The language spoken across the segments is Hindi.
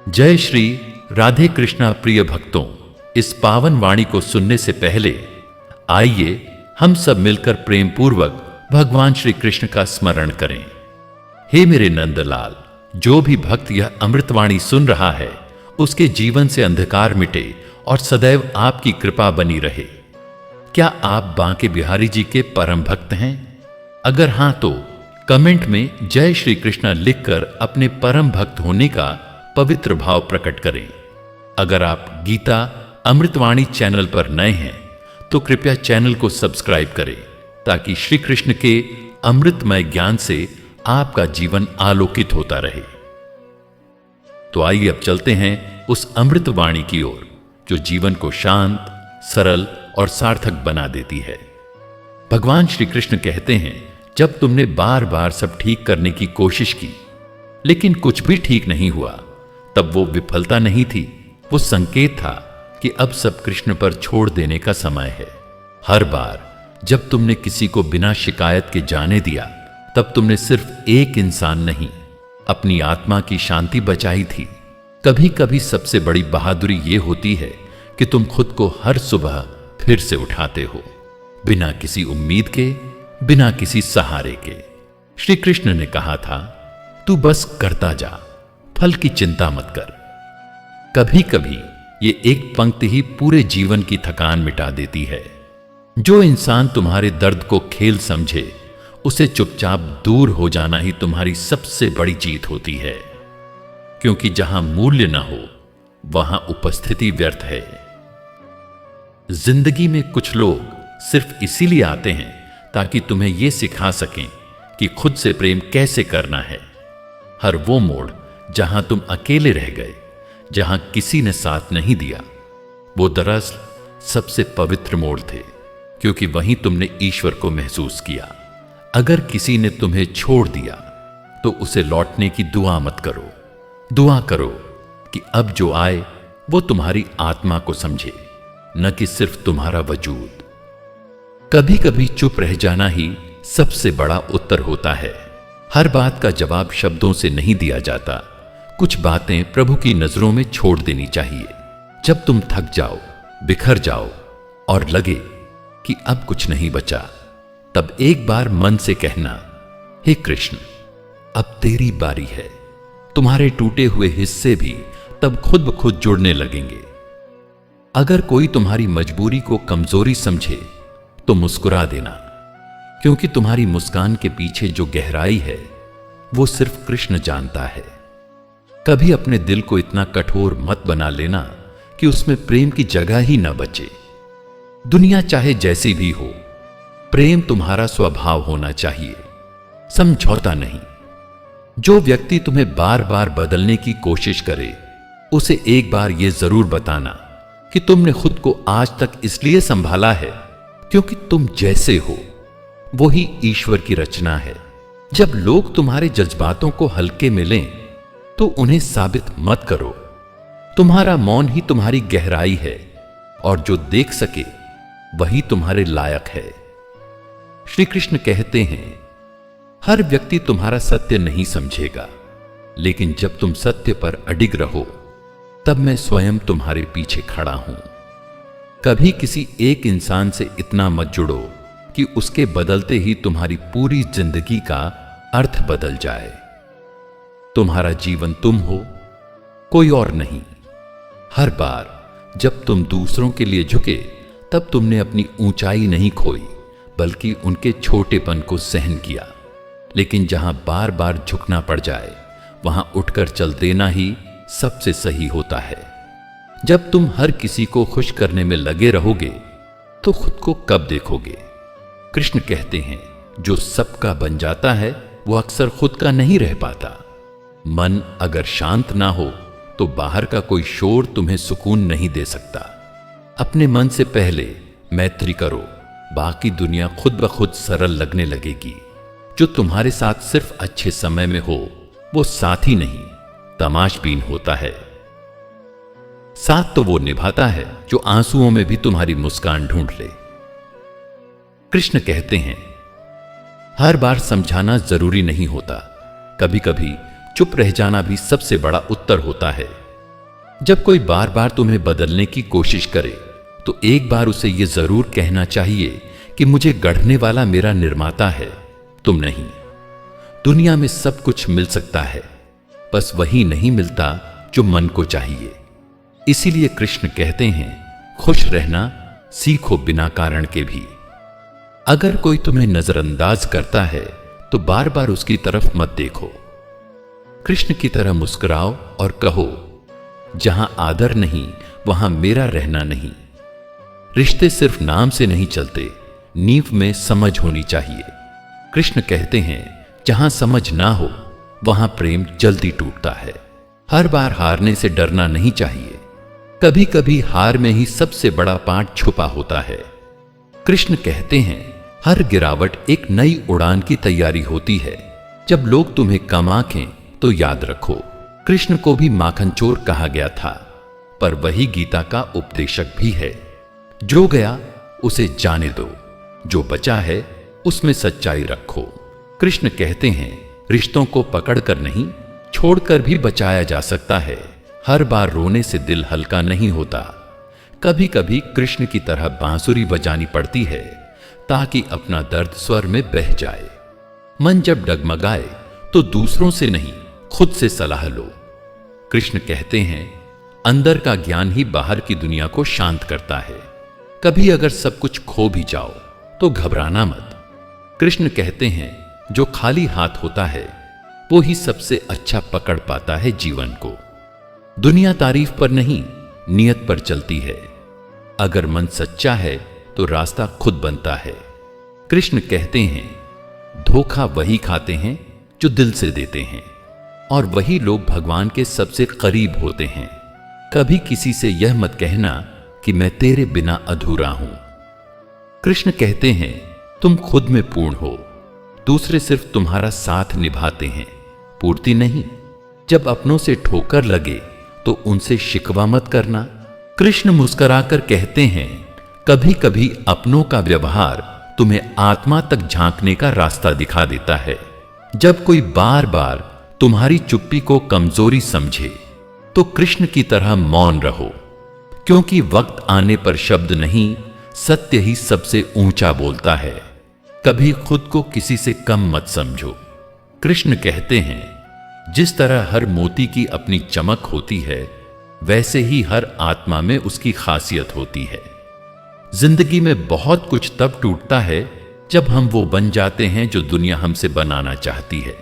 जय श्री राधे कृष्णा प्रिय भक्तों, इस पावन वाणी को सुनने से पहले आइए हम सब मिलकर प्रेम पूर्वक भगवान श्री कृष्ण का स्मरण करें। हे मेरे नंदलाल, जो भी भक्त यह अमृतवाणी सुन रहा है उसके जीवन से अंधकार मिटे और सदैव आपकी कृपा बनी रहे। क्या आप बांके बिहारी जी के परम भक्त हैं? अगर हां तो कमेंट में जय श्री कृष्णा लिखकर अपने परम भक्त होने का पवित्र भाव प्रकट करें। अगर आप गीता अमृतवाणी चैनल पर नए हैं तो कृपया चैनल को सब्सक्राइब करें ताकि श्री कृष्ण के अमृतमय ज्ञान से आपका जीवन आलोकित होता रहे। तो आइए अब चलते हैं उस अमृतवाणी की ओर जो जीवन को शांत, सरल और सार्थक बना देती है। भगवान श्री कृष्ण कहते हैं, जब तुमने बार बार सब ठीक करने की कोशिश की लेकिन कुछ भी ठीक नहीं हुआ, तब वो विफलता नहीं थी, वो संकेत था कि अब सब कृष्ण पर छोड़ देने का समय है। हर बार जब तुमने किसी को बिना शिकायत के जाने दिया, तब तुमने सिर्फ एक इंसान नहीं, अपनी आत्मा की शांति बचाई थी। कभी कभी सबसे बड़ी बहादुरी ये होती है कि तुम खुद को हर सुबह फिर से उठाते हो, बिना किसी उम्मीद के, बिना किसी सहारे के। श्री कृष्ण ने कहा था, तू बस करता जा, फल की चिंता मत कर। कभी कभी ये एक पंक्ति ही पूरे जीवन की थकान मिटा देती है। जो इंसान तुम्हारे दर्द को खेल समझे, उसे चुपचाप दूर हो जाना ही तुम्हारी सबसे बड़ी जीत होती है, क्योंकि जहां मूल्य ना हो वहां उपस्थिति व्यर्थ है। जिंदगी में कुछ लोग सिर्फ इसीलिए आते हैं ताकि तुम्हें यह सिखा सकें कि खुद से प्रेम कैसे करना है। हर वो मोड़ जहां तुम अकेले रह गए, जहां किसी ने साथ नहीं दिया, वो दरअसल सबसे पवित्र मोड़ थे, क्योंकि वहीं तुमने ईश्वर को महसूस किया। अगर किसी ने तुम्हें छोड़ दिया तो उसे लौटने की दुआ मत करो। दुआ करो कि अब जो आए वो तुम्हारी आत्मा को समझे, न कि सिर्फ तुम्हारा वजूद। कभी कभी चुप रह जाना ही सबसे बड़ा उत्तर होता है। हर बात का जवाब शब्दों से नहीं दिया जाता। कुछ बातें प्रभु की नजरों में छोड़ देनी चाहिए। जब तुम थक जाओ, बिखर जाओ और लगे कि अब कुछ नहीं बचा, तब एक बार मन से कहना, हे कृष्ण, अब तेरी बारी है। तुम्हारे टूटे हुए हिस्से भी तब खुद ब खुद जुड़ने लगेंगे। अगर कोई तुम्हारी मजबूरी को कमजोरी समझे तो मुस्कुरा देना, क्योंकि तुम्हारी मुस्कान के पीछे जो गहराई है वो सिर्फ कृष्ण जानता है। कभी अपने दिल को इतना कठोर मत बना लेना कि उसमें प्रेम की जगह ही न बचे। दुनिया चाहे जैसी भी हो, प्रेम तुम्हारा स्वभाव होना चाहिए, समझौता नहीं। जो व्यक्ति तुम्हें बार बार बदलने की कोशिश करे, उसे एक बार यह जरूर बताना कि तुमने खुद को आज तक इसलिए संभाला है क्योंकि तुम जैसे हो वही ईश्वर की रचना है। जब लोग तुम्हारे जज्बातों को हल्के में लें तो उन्हें साबित मत करो। तुम्हारा मौन ही तुम्हारी गहराई है, और जो देख सके वही तुम्हारे लायक है। श्री कृष्ण कहते हैं, हर व्यक्ति तुम्हारा सत्य नहीं समझेगा, लेकिन जब तुम सत्य पर अडिग रहो तब मैं स्वयं तुम्हारे पीछे खड़ा हूं। कभी किसी एक इंसान से इतना मत जुड़ो कि उसके बदलते ही तुम्हारी पूरी जिंदगी का अर्थ बदल जाए। तुम्हारा जीवन तुम हो, कोई और नहीं। हर बार जब तुम दूसरों के लिए झुके, तब तुमने अपनी ऊंचाई नहीं खोई, बल्कि उनके छोटेपन को सहन किया। लेकिन जहां बार बार झुकना पड़ जाए, वहां उठकर चल देना ही सबसे सही होता है। जब तुम हर किसी को खुश करने में लगे रहोगे तो खुद को कब देखोगे? कृष्ण कहते हैं, जो सबका बन जाता है वो अक्सर खुद का नहीं रह पाता। मन अगर शांत ना हो तो बाहर का कोई शोर तुम्हें सुकून नहीं दे सकता। अपने मन से पहले मैत्री करो, बाकी दुनिया खुद ब खुद सरल लगने लगेगी। जो तुम्हारे साथ सिर्फ अच्छे समय में हो वो साथी नहीं, तमाशबीन होता है। साथ तो वो निभाता है जो आंसुओं में भी तुम्हारी मुस्कान ढूंढ ले। कृष्ण कहते हैं, हर बार समझाना जरूरी नहीं होता, कभी कभी चुप रह जाना भी सबसे बड़ा उत्तर होता है। जब कोई बार बार तुम्हें बदलने की कोशिश करे तो एक बार उसे यह जरूर कहना चाहिए कि मुझे गढ़ने वाला मेरा निर्माता है, तुम नहीं। दुनिया में सब कुछ मिल सकता है, बस वही नहीं मिलता जो मन को चाहिए। इसीलिए कृष्ण कहते हैं, खुश रहना सीखो बिना कारण के भी। अगर कोई तुम्हें नजरअंदाज करता है तो बार बार उसकी तरफ मत देखो। कृष्ण की तरह मुस्कुराओ और कहो, जहां आदर नहीं वहां मेरा रहना नहीं। रिश्ते सिर्फ नाम से नहीं चलते, नींव में समझ होनी चाहिए। कृष्ण कहते हैं, जहां समझ ना हो वहां प्रेम जल्दी टूटता है। हर बार हारने से डरना नहीं चाहिए, कभी कभी हार में ही सबसे बड़ा पाठ छुपा होता है। कृष्ण कहते हैं, हर गिरावट एक नई उड़ान की तैयारी होती है। जब लोग तुम्हें कम आंकें तो याद रखो, कृष्ण को भी माखन चोर कहा गया था, पर वही गीता का उपदेशक भी है। जो गया उसे जाने दो, जो बचा है उसमें सच्चाई रखो। कृष्ण कहते हैं, रिश्तों को पकड़कर नहीं छोड़कर भी बचाया जा सकता है। हर बार रोने से दिल हल्का नहीं होता। कभी कभी कृष्ण की तरह बांसुरी बजानी पड़ती है ताकि अपना दर्द स्वर में बह जाए। मन जब डगमगाए तो दूसरों से नहीं खुद से सलाह लो। कृष्ण कहते हैं, अंदर का ज्ञान ही बाहर की दुनिया को शांत करता है। कभी अगर सब कुछ खो भी जाओ तो घबराना मत। कृष्ण कहते हैं, जो खाली हाथ होता है वो ही सबसे अच्छा पकड़ पाता है जीवन को। दुनिया तारीफ पर नहीं, नियत पर चलती है। अगर मन सच्चा है तो रास्ता खुद बनता है। कृष्ण कहते हैं, धोखा वही खाते हैं जो दिल से देते हैं, और वही लोग भगवान के सबसे करीब होते हैं। कभी किसी से यह मत कहना कि मैं तेरे बिना अधूरा हूं। कृष्ण कहते हैं, तुम खुद में पूर्ण हो, दूसरे सिर्फ तुम्हारा साथ निभाते हैं, पूर्ति नहीं। जब अपनों से ठोकर लगे तो उनसे शिकवा मत करना। कृष्ण मुस्कुराकर कहते हैं, कभी कभी अपनों का व्यवहार तुम्हें आत्मा तक झांकने का रास्ता दिखा देता है। जब कोई बार बार तुम्हारी चुप्पी को कमजोरी समझे तो कृष्ण की तरह मौन रहो, क्योंकि वक्त आने पर शब्द नहीं, सत्य ही सबसे ऊंचा बोलता है। कभी खुद को किसी से कम मत समझो। कृष्ण कहते हैं, जिस तरह हर मोती की अपनी चमक होती है, वैसे ही हर आत्मा में उसकी खासियत होती है। जिंदगी में बहुत कुछ तब टूटता है जब हम वो बन जाते हैं जो दुनिया हमसे बनाना चाहती है,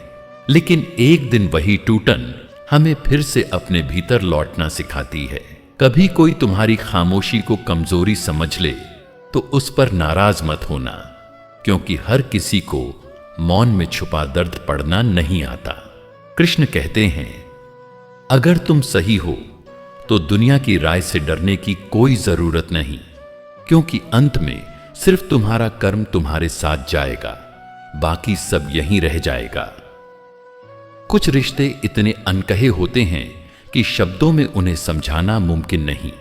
लेकिन एक दिन वही टूटन हमें फिर से अपने भीतर लौटना सिखाती है। कभी कोई तुम्हारी खामोशी को कमजोरी समझ ले तो उस पर नाराज मत होना, क्योंकि हर किसी को मौन में छुपा दर्द पड़ना नहीं आता। कृष्ण कहते हैं, अगर तुम सही हो तो दुनिया की राय से डरने की कोई जरूरत नहीं, क्योंकि अंत में सिर्फ तुम्हारा कर्म तुम्हारे साथ जाएगा, बाकी सब यहीं रह जाएगा। कुछ रिश्ते इतने अनकहे होते हैं कि शब्दों में उन्हें समझाना मुमकिन नहीं,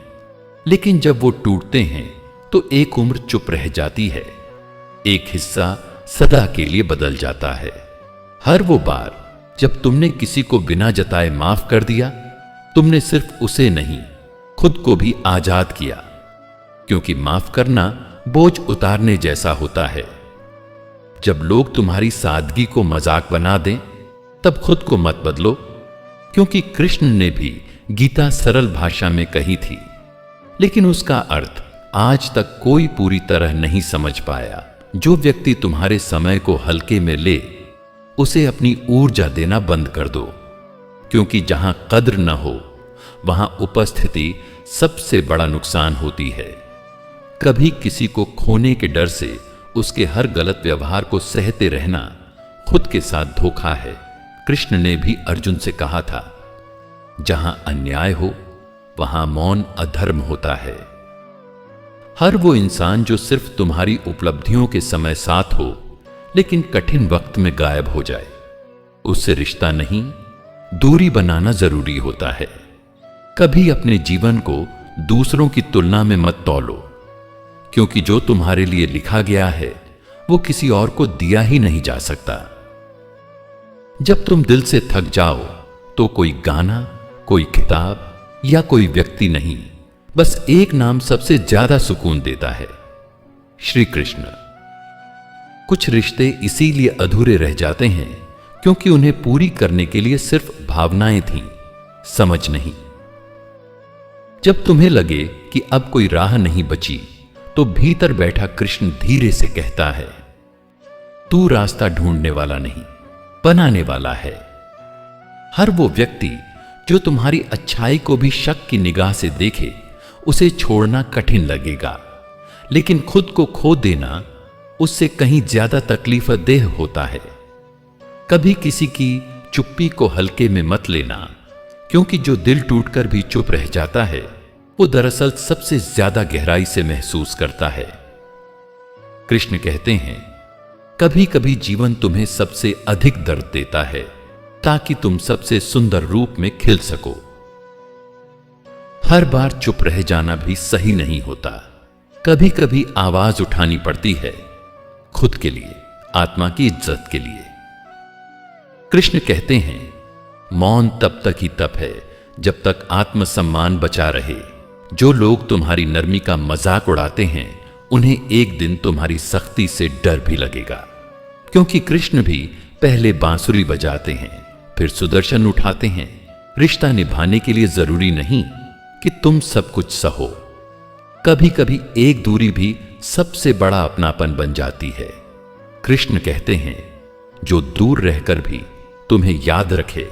लेकिन जब वो टूटते हैं तो एक उम्र चुप रह जाती है, एक हिस्सा सदा के लिए बदल जाता है। हर वो बार जब तुमने किसी को बिना जताए माफ कर दिया, तुमने सिर्फ उसे नहीं खुद को भी आजाद किया, क्योंकि माफ करना बोझ उतारने जैसा होता है। जब लोग तुम्हारी सादगी को मजाक बना दें तब खुद को मत बदलो, क्योंकि कृष्ण ने भी गीता सरल भाषा में कही थी, लेकिन उसका अर्थ आज तक कोई पूरी तरह नहीं समझ पाया। जो व्यक्ति तुम्हारे समय को हल्के में ले, उसे अपनी ऊर्जा देना बंद कर दो, क्योंकि जहां कद्र न हो वहां उपस्थिति सबसे बड़ा नुकसान होती है। कभी किसी को खोने के डर से उसके हर गलत व्यवहार को सहते रहना खुद के साथ धोखा है। कृष्ण ने भी अर्जुन से कहा था, जहां अन्याय हो वहां मौन अधर्म होता है। हर वो इंसान जो सिर्फ तुम्हारी उपलब्धियों के समय साथ हो लेकिन कठिन वक्त में गायब हो जाए, उससे रिश्ता नहीं दूरी बनाना जरूरी होता है। कभी अपने जीवन को दूसरों की तुलना में मत तौलो, क्योंकि जो तुम्हारे लिए लिखा गया है वो किसी और को दिया ही नहीं जा सकता। जब तुम दिल से थक जाओ तो कोई गाना, कोई किताब, या कोई व्यक्ति नहीं, बस एक नाम सबसे ज्यादा सुकून देता है, श्री कृष्ण। कुछ रिश्ते इसीलिए अधूरे रह जाते हैं क्योंकि उन्हें पूरी करने के लिए सिर्फ भावनाएं थीं, समझ नहीं। जब तुम्हें लगे कि अब कोई राह नहीं बची, तो भीतर बैठा कृष्ण धीरे से कहता है, तू रास्ता ढूंढने वाला नहीं, बनाने वाला है। हर वो व्यक्ति जो तुम्हारी अच्छाई को भी शक की निगाह से देखे, उसे छोड़ना कठिन लगेगा, लेकिन खुद को खो देना उससे कहीं ज्यादा तकलीफ देह होता है। कभी किसी की चुप्पी को हल्के में मत लेना, क्योंकि जो दिल टूटकर भी चुप रह जाता है, वो दरअसल सबसे ज्यादा गहराई से महसूस करता है। कृष्ण कहते हैं, कभी कभी जीवन तुम्हें सबसे अधिक दर्द देता है ताकि तुम सबसे सुंदर रूप में खिल सको। हर बार चुप रह जाना भी सही नहीं होता। कभी कभी आवाज उठानी पड़ती है, खुद के लिए, आत्मा की इज्जत के लिए। कृष्ण कहते हैं, मौन तब तक ही तप है जब तक आत्मसम्मान बचा रहे। जो लोग तुम्हारी नरमी का मजाक उड़ाते हैं, उन्हें एक दिन तुम्हारी सख्ती से डर भी लगेगा, क्योंकि कृष्ण भी पहले बांसुरी बजाते हैं, फिर सुदर्शन उठाते हैं। रिश्ता निभाने के लिए जरूरी नहीं कि तुम सब कुछ सहो। कभी कभी एक दूरी भी सबसे बड़ा अपनापन बन जाती है। कृष्ण कहते हैं, जो दूर रहकर भी तुम्हें याद रखे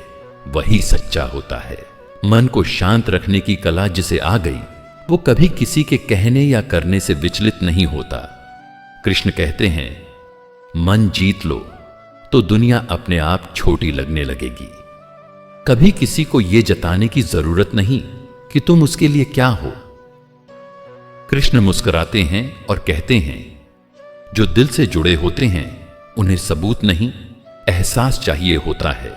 वही सच्चा होता है। मन को शांत रखने की कला जिसे आ गई, वो कभी किसी के कहने या करने से विचलित नहीं होता। कृष्ण कहते हैं, मन जीत लो तो दुनिया अपने आप छोटी लगने लगेगी। कभी किसी को यह जताने की जरूरत नहीं कि तुम उसके लिए क्या हो। कृष्ण मुस्कुराते हैं और कहते हैं, जो दिल से जुड़े होते हैं उन्हें सबूत नहीं, एहसास चाहिए होता है।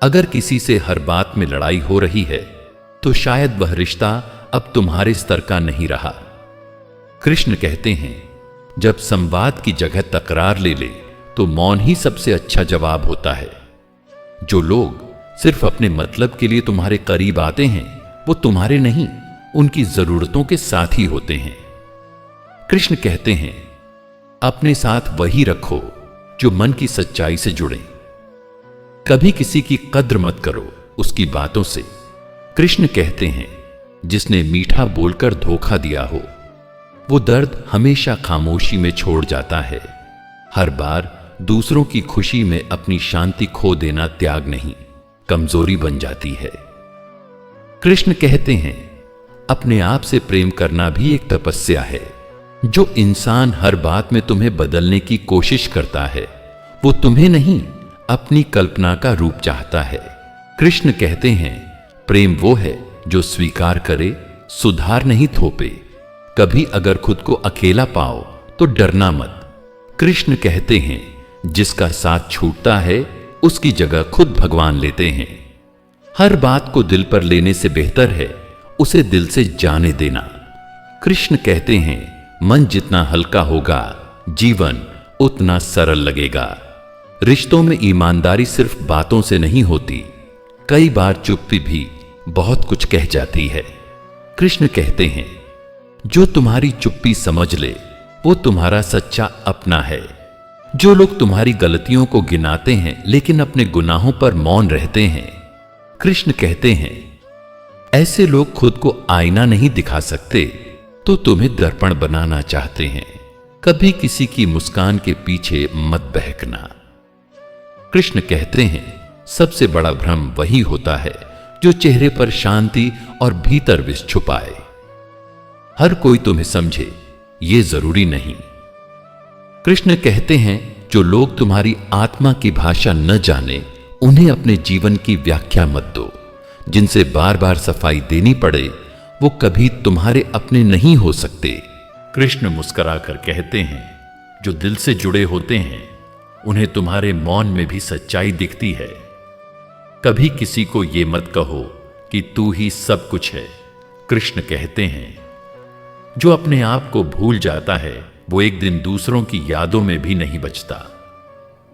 अगर किसी से हर बात में लड़ाई हो रही है, तो शायद वह रिश्ता अब तुम्हारे स्तर का नहीं रहा। कृष्ण कहते हैं, जब संवाद की जगह तकरार ले ले, तो मौन ही सबसे अच्छा जवाब होता है। जो लोग सिर्फ अपने मतलब के लिए तुम्हारे करीब आते हैं, वो तुम्हारे नहीं, उनकी जरूरतों के साथ ही होते हैं। कृष्ण कहते हैं, अपने साथ वही रखो जो मन की सच्चाई से जुड़े। कभी किसी की कद्र मत करो उसकी बातों से। कृष्ण कहते हैं, जिसने मीठा बोलकर धोखा दिया हो, वो दर्द हमेशा खामोशी में छोड़ जाता है। हर बार दूसरों की खुशी में अपनी शांति खो देना त्याग नहीं, कमजोरी बन जाती है। कृष्ण कहते हैं, अपने आप से प्रेम करना भी एक तपस्या है। जो इंसान हर बात में तुम्हें बदलने की कोशिश करता है, वो तुम्हें नहीं, अपनी कल्पना का रूप चाहता है। कृष्ण कहते हैं, प्रेम वो है जो स्वीकार करे, सुधार नहीं थोपे। कभी अगर खुद को अकेला पाओ तो डरना मत। कृष्ण कहते हैं, जिसका साथ छूटता है उसकी जगह खुद भगवान लेते हैं। हर बात को दिल पर लेने से बेहतर है उसे दिल से जाने देना। कृष्ण कहते हैं, मन जितना हल्का होगा, जीवन उतना सरल लगेगा। रिश्तों में ईमानदारी सिर्फ बातों से नहीं होती, कई बार चुप्पी भी बहुत कुछ कह जाती है। कृष्ण कहते हैं, जो तुम्हारी चुप्पी समझ ले वो तुम्हारा सच्चा अपना है। जो लोग तुम्हारी गलतियों को गिनाते हैं लेकिन अपने गुनाहों पर मौन रहते हैं, कृष्ण कहते हैं, ऐसे लोग खुद को आईना नहीं दिखा सकते तो तुम्हें दर्पण बनाना चाहते हैं। कभी किसी की मुस्कान के पीछे मत बहकना। कृष्ण कहते हैं, सबसे बड़ा भ्रम वही होता है जो चेहरे पर शांति और भीतर विष छुपाए। हर कोई तुम्हें समझे ये जरूरी नहीं। कृष्ण कहते हैं, जो लोग तुम्हारी आत्मा की भाषा न जाने, उन्हें अपने जीवन की व्याख्या मत दो। जिनसे बार बार सफाई देनी पड़े, वो कभी तुम्हारे अपने नहीं हो सकते। कृष्ण मुस्कुराकर कहते हैं, जो दिल से जुड़े होते हैं उन्हें तुम्हारे मौन में भी सच्चाई दिखती है। कभी किसी को ये मत कहो कि तू ही सब कुछ है। कृष्ण कहते हैं, जो अपने आप को भूल जाता है वो एक दिन दूसरों की यादों में भी नहीं बचता।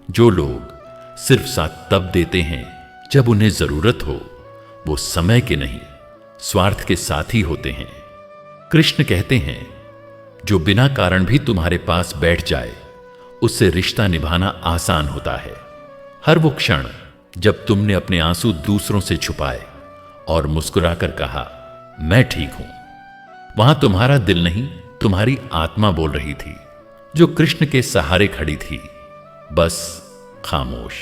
जो लोग सिर्फ साथ तब देते हैं जब उन्हें जरूरत हो, वो समय के नहीं, स्वार्थ के साथी होते हैं। कृष्ण कहते हैं, जो बिना कारण भी तुम्हारे पास बैठ जाए, उससे रिश्ता निभाना आसान होता है। हर वो क्षण जब तुमने अपने आंसू दूसरों से छुपाए और मुस्कुराकर कहा, मैं ठीक हूं, वहां तुम्हारा दिल नहीं, तुम्हारी आत्मा बोल रही थी, जो कृष्ण के सहारे खड़ी थी, बस खामोश।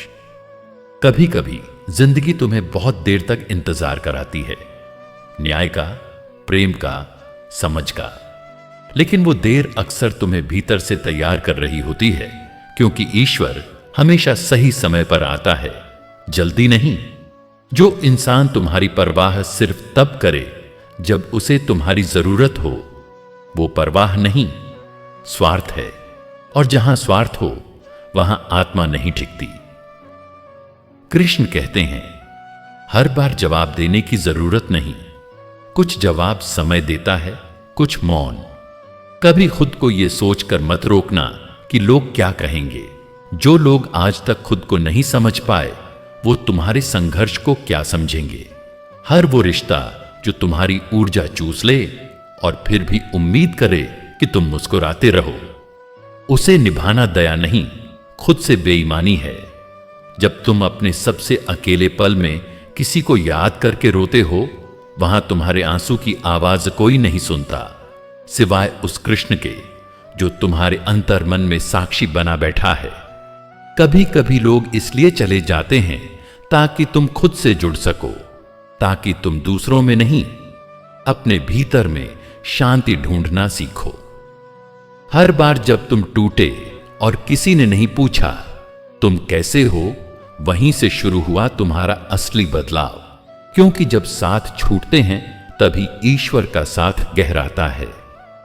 कभी कभी जिंदगी तुम्हें बहुत देर तक इंतजार कराती है, न्याय का, प्रेम का, समझ का, लेकिन वो देर अक्सर तुम्हें भीतर से तैयार कर रही होती है, क्योंकि ईश्वर हमेशा सही समय पर आता है, जल्दी नहीं। जो इंसान तुम्हारी परवाह सिर्फ तब करे जब उसे तुम्हारी जरूरत हो, वो परवाह नहीं, स्वार्थ है। और जहां स्वार्थ हो, वहां आत्मा नहीं टिकती। कृष्ण कहते हैं, हर बार जवाब देने की जरूरत नहीं, कुछ जवाब समय देता है, कुछ मौन। कभी खुद को यह सोचकर मत रोकना कि लोग क्या कहेंगे। जो लोग आज तक खुद को नहीं समझ पाए, वो तुम्हारे संघर्ष को क्या समझेंगे। हर वो रिश्ता जो तुम्हारी ऊर्जा चूस ले और फिर भी उम्मीद करे कि तुम मुस्कुराते रहो, उसे निभाना दया नहीं, खुद से बेईमानी है। जब तुम अपने सबसे अकेले पल में किसी को याद करके रोते हो, वहां तुम्हारे आंसू की आवाज कोई नहीं सुनता, सिवाय उस कृष्ण के जो तुम्हारे अंतर मन में साक्षी बना बैठा है। कभी कभी लोग इसलिए चले जाते हैं ताकि तुम खुद से जुड़ सको, ताकि तुम दूसरों में नहीं, अपने भीतर में शांति ढूंढना सीखो। हर बार जब तुम टूटे और किसी ने नहीं पूछा तुम कैसे हो, वहीं से शुरू हुआ तुम्हारा असली बदलाव। क्योंकि जब साथ छूटते हैं, तभी ईश्वर का साथ गहराता है।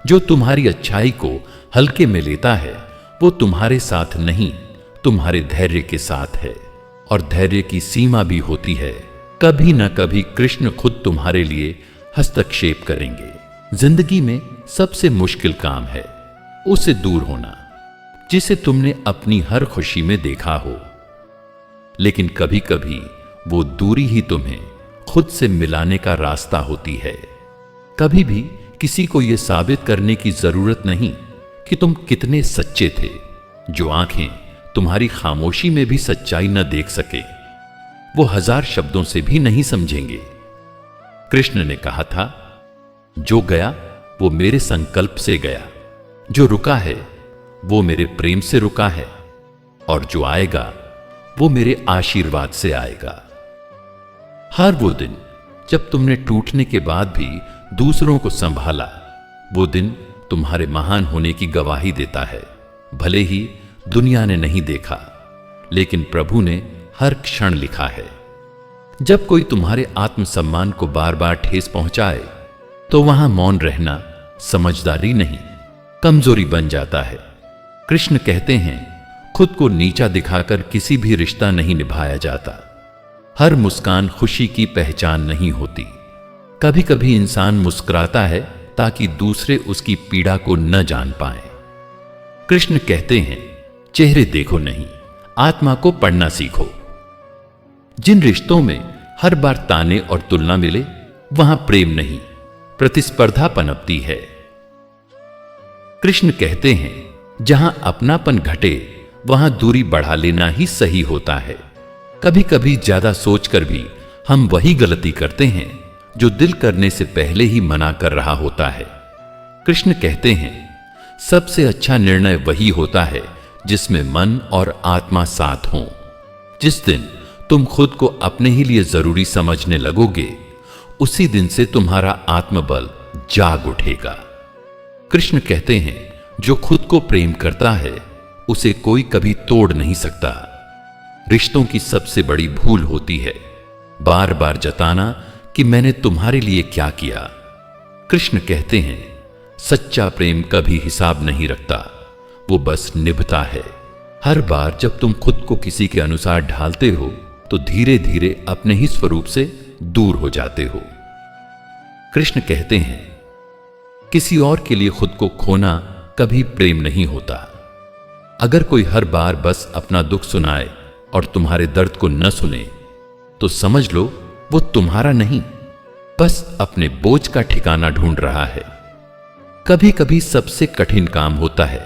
जो तुम्हारी अच्छाई को हल्के में लेता है, वो तुम्हारे साथ नहीं, तुम्हारे धैर्य के साथ है। और धैर्य की सीमा भी होती है, कभी न कभी कृष्ण खुद तुम्हारे लिए हस्तक्षेप करेंगे। जिंदगी में सबसे मुश्किल काम है उससे दूर होना, जिसे तुमने अपनी हर खुशी में देखा हो। लेकिन कभी कभी वो दूरी ही तुम्हें खुद से मिलाने का रास्ता होती है। कभी भी किसी को यह साबित करने की जरूरत नहीं कि तुम कितने सच्चे थे। जो आंखें तुम्हारी खामोशी में भी सच्चाई न देख सके, वो 1000 शब्दों से भी नहीं समझेंगे। कृष्ण ने कहा था, जो गया वो मेरे संकल्प से गया, जो रुका है वो मेरे प्रेम से रुका है, और जो आएगा वो मेरे आशीर्वाद से आएगा। हर वो दिन जब तुमने टूटने के बाद भी दूसरों को संभाला, वो दिन तुम्हारे महान होने की गवाही देता है। भले ही दुनिया ने नहीं देखा, लेकिन प्रभु ने हर क्षण लिखा है। जब कोई तुम्हारे आत्मसम्मान को बार बार ठेस पहुंचाए, तो वहां मौन रहना समझदारी नहीं, कमजोरी बन जाता है। कृष्ण कहते हैं, खुद को नीचा दिखाकर किसी भी रिश्ता नहीं निभाया जाता। हर मुस्कान खुशी की पहचान नहीं होती। कभी कभी इंसान मुस्कुराता है ताकि दूसरे उसकी पीड़ा को न जान पाए। कृष्ण कहते हैं, चेहरे देखो नहीं, आत्मा को पढ़ना सीखो। जिन रिश्तों में हर बार ताने और तुलना मिले, वहां प्रेम नहीं, प्रतिस्पर्धा पनपती है। कृष्ण कहते हैं, जहां अपनापन घटे, वहां दूरी बढ़ा लेना ही सही होता है। कभी कभी ज्यादा सोचकर भी हम वही गलती करते हैं जो दिल करने से पहले ही मना कर रहा होता है। कृष्ण कहते हैं, सबसे अच्छा निर्णय वही होता है जिसमें मन और आत्मा साथ हों। जिस दिन तुम खुद को अपने ही लिए जरूरी समझने लगोगे, उसी दिन से तुम्हारा आत्मबल जाग उठेगा। कृष्ण कहते हैं, जो खुद को प्रेम करता है, उसे कोई कभी तोड़ नहीं सकता। रिश्तों की सबसे बड़ी भूल होती है बार बार जताना कि मैंने तुम्हारे लिए क्या किया। कृष्ण कहते हैं, सच्चा प्रेम कभी हिसाब नहीं रखता, वो बस निभता है। हर बार जब तुम खुद को किसी के अनुसार ढालते हो, तो धीरे धीरे अपने ही स्वरूप से दूर हो जाते हो। कृष्ण कहते हैं, किसी और के लिए खुद को खोना कभी प्रेम नहीं होता। अगर कोई हर बार बस अपना दुख सुनाए और तुम्हारे दर्द को न सुने, तो समझ लो वो तुम्हारा नहीं, बस अपने बोझ का ठिकाना ढूंढ रहा है। कभी कभी सबसे कठिन काम होता है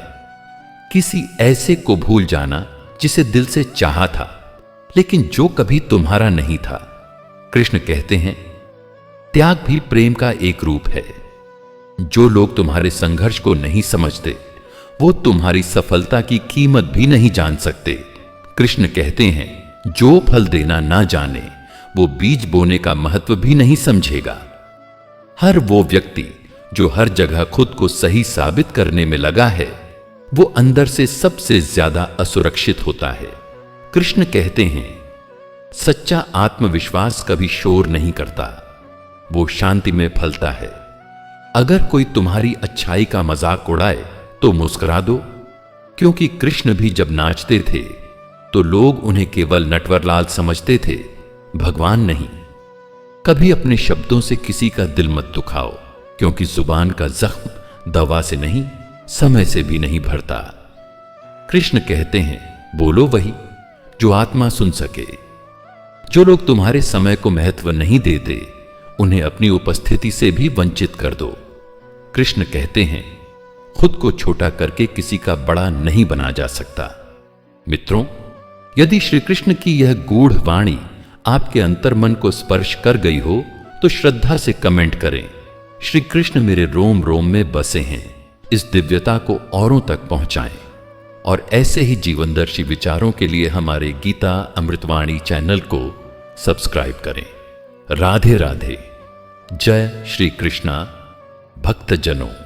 किसी ऐसे को भूल जाना जिसे दिल से चाहा था, लेकिन जो कभी तुम्हारा नहीं था। कृष्ण कहते हैं, त्याग भी प्रेम का एक रूप है। जो लोग तुम्हारे संघर्ष को नहीं समझते, वो तुम्हारी सफलता की कीमत भी नहीं जान सकते। कृष्ण कहते हैं, जो फल देना ना जाने, वो बीज बोने का महत्व भी नहीं समझेगा। हर वो व्यक्ति जो हर जगह खुद को सही साबित करने में लगा है, वो अंदर से सबसे ज्यादा असुरक्षित होता है। कृष्ण कहते हैं, सच्चा आत्मविश्वास कभी शोर नहीं करता, वो शांति में फलता है। अगर कोई तुम्हारी अच्छाई का मजाक उड़ाए तो मुस्कुरा दो, क्योंकि कृष्ण भी जब नाचते थे तो लोग उन्हें केवल नटवरलाल समझते थे, भगवान नहीं। कभी अपने शब्दों से किसी का दिल मत दुखाओ, क्योंकि जुबान का जख्म दवा से नहीं, समय से भी नहीं भरता। कृष्ण कहते हैं, बोलो वही जो आत्मा सुन सके। जो लोग तुम्हारे समय को महत्व नहीं देते, उन्हें अपनी उपस्थिति से भी वंचित कर दो। कृष्ण कहते हैं, खुद को छोटा करके किसी का बड़ा नहीं बना जा सकता। मित्रों, यदि श्री कृष्ण की यह गूढ़ वाणी आपके अंतर्मन को स्पर्श कर गई हो तो श्रद्धा से कमेंट करें, श्री कृष्ण मेरे रोम रोम में बसे हैं। इस दिव्यता को औरों तक पहुंचाएं और ऐसे ही जीवनदर्शी विचारों के लिए हमारे गीता अमृतवाणी चैनल को सब्सक्राइब करें। राधे राधे। जय श्री कृष्णा भक्तजनों।